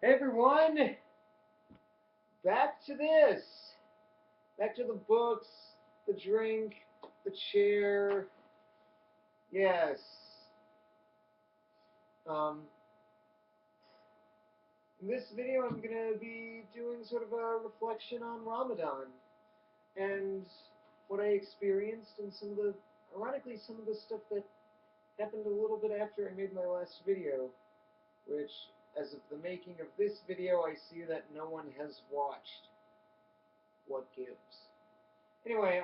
Hey everyone, back to this. Back to the books, the drink, the chair. Yes. Um, in this video, I'm gonna be doing sort of a reflection on Ramadan and what I experienced and ironically, some of the stuff that happened a little bit after I made my last video, which, as of the making of this video, I see that no one has watched. What gives? Anyway,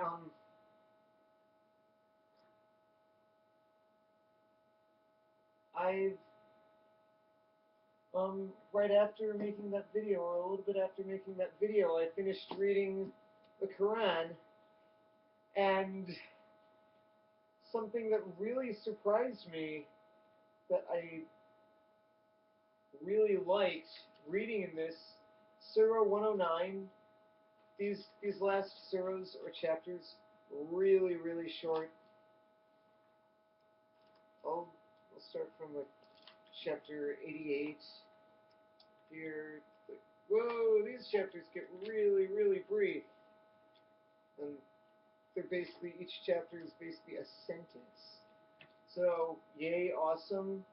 I've right after making that video, or a little bit after making that video, I finished reading the Quran, and something that really surprised me that I really liked reading in this Surah 109. These last surahs or chapters, really short. I'll start from like chapter 88 here. Like, whoa, these chapters get really brief. And they're basically, each chapter is basically a sentence. So, yay, awesome.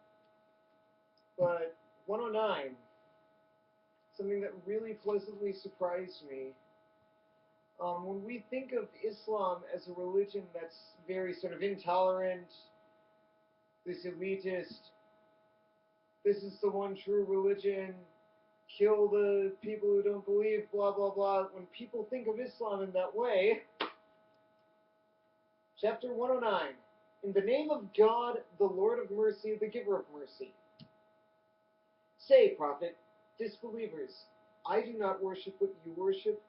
But 109, something that really pleasantly surprised me. When we think of Islam as a religion that's very sort of intolerant, this elitist, this is the one true religion, kill the people who don't believe, blah blah blah. When people think of Islam in that way, chapter 109, in the name of God, the Lord of mercy, the giver of mercy. Say, prophet, disbelievers, I do not worship what you worship,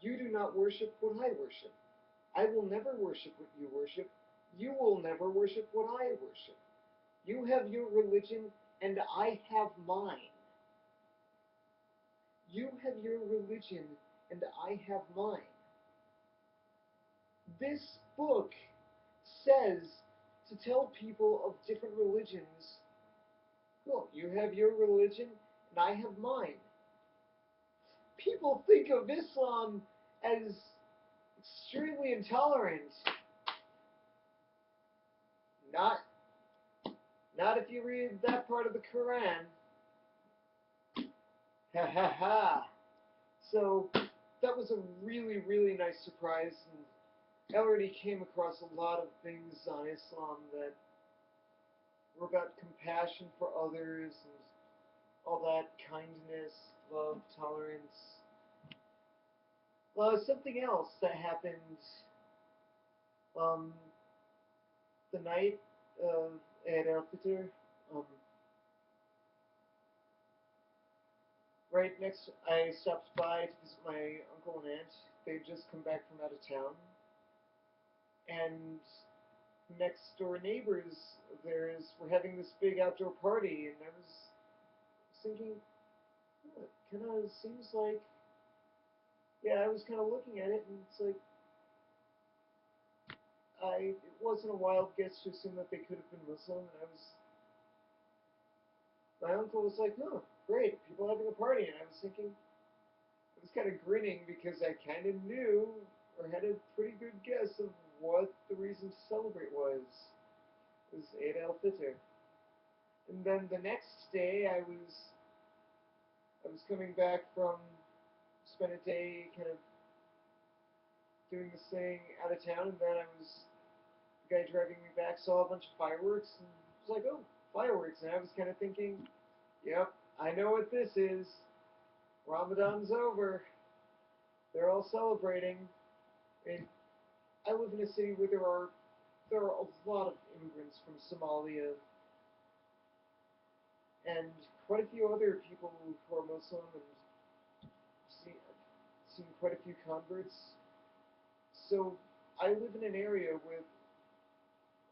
you do not worship what I worship. I will never worship what you worship, you will never worship what I worship. You have your religion, and I have mine. You have your religion, and I have mine. This book says to tell people of different religions, cool, you have your religion, and I have mine. People think of Islam as extremely intolerant. Not not if you read that part of the Quran. Ha ha ha. So that was a really nice surprise, and I already came across a lot of things on Islam that were about compassion for others and all that kindness, love, tolerance. Something else that happened um, the night of Eid al-Fitr, um, right next, I stopped by to visit my uncle and aunt. They'd just come back from out of town, and next door neighbors of theirs were having this big outdoor party, and I was thinking, oh, it kind of seems like, yeah, I was kind of looking at it, and it's like, it wasn't a wild guess to assume that they could have been Muslim, and my uncle was like, oh, great, people having a party, and I was thinking, I was kind of grinning because I kind of knew or had a pretty good guess of what the reason to celebrate was. It was Eid al-Fitr. And then the next day, I was coming back from spent a day kind of doing this thing out of town, and then the guy driving me back saw a bunch of fireworks and was like, oh, fireworks. And I was kind of thinking, yep, I know what this is. Ramadan's over. They're all celebrating. And I live in a city where there are a lot of immigrants from Somalia and quite a few other people who are Muslim, and seen quite a few converts. So I live in an area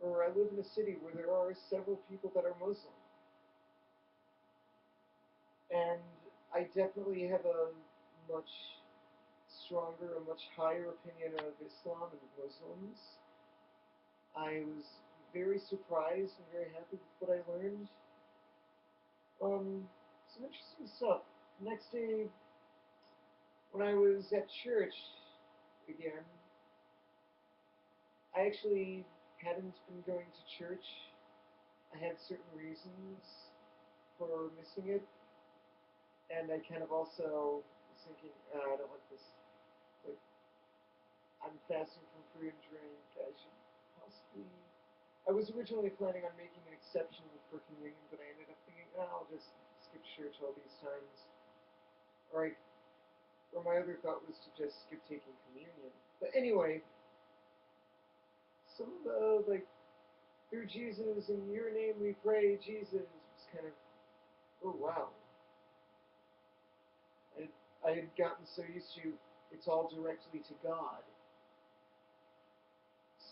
or I live in a city where there are several people that are Muslim. And I definitely have a much stronger, a much higher opinion of Islam and Muslims. I was very surprised and very happy with what I learned. Some interesting stuff. The next day, when I was at church again, I actually hadn't been going to church. I had certain reasons for missing it, and I kind of also was thinking, I don't want this. Like, I'm fasting from food and drink. I should possibly. I was originally planning on making an exception for communion, but I ended up thinking, I'll just skip church all these times. Or my other thought was to just skip taking communion. But anyway, some of the through Jesus, in your name we pray, Jesus was kind of, oh wow. I had gotten so used to it's all directly to God.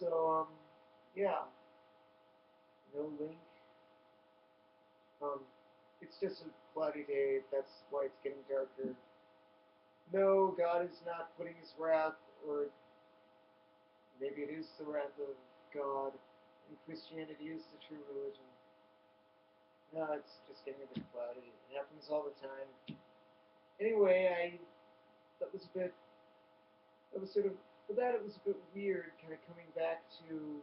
So yeah, no link. Um, it's just a cloudy day. That's why it's getting darker. No, God is not putting His wrath, or maybe it is the wrath of God, and Christianity is the true religion. No, it's just getting a bit cloudy. It happens all the time. Anyway, that was a bit, that was sort of, for that it was a bit weird, kind of coming back to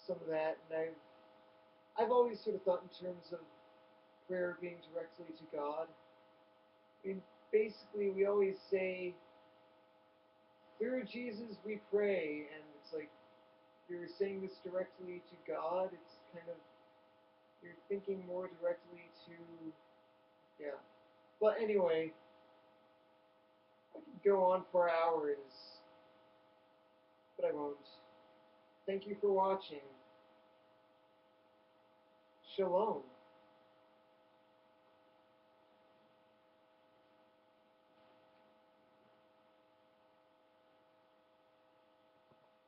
some of that, and I've always sort of thought in terms of prayer being directly to God. I mean, basically, we always say, through Jesus we pray, and it's like, you're saying this directly to God, it's kind of, you're thinking more directly to, yeah. But anyway, I could go on for hours, but I won't. Thank you for watching. Shalom.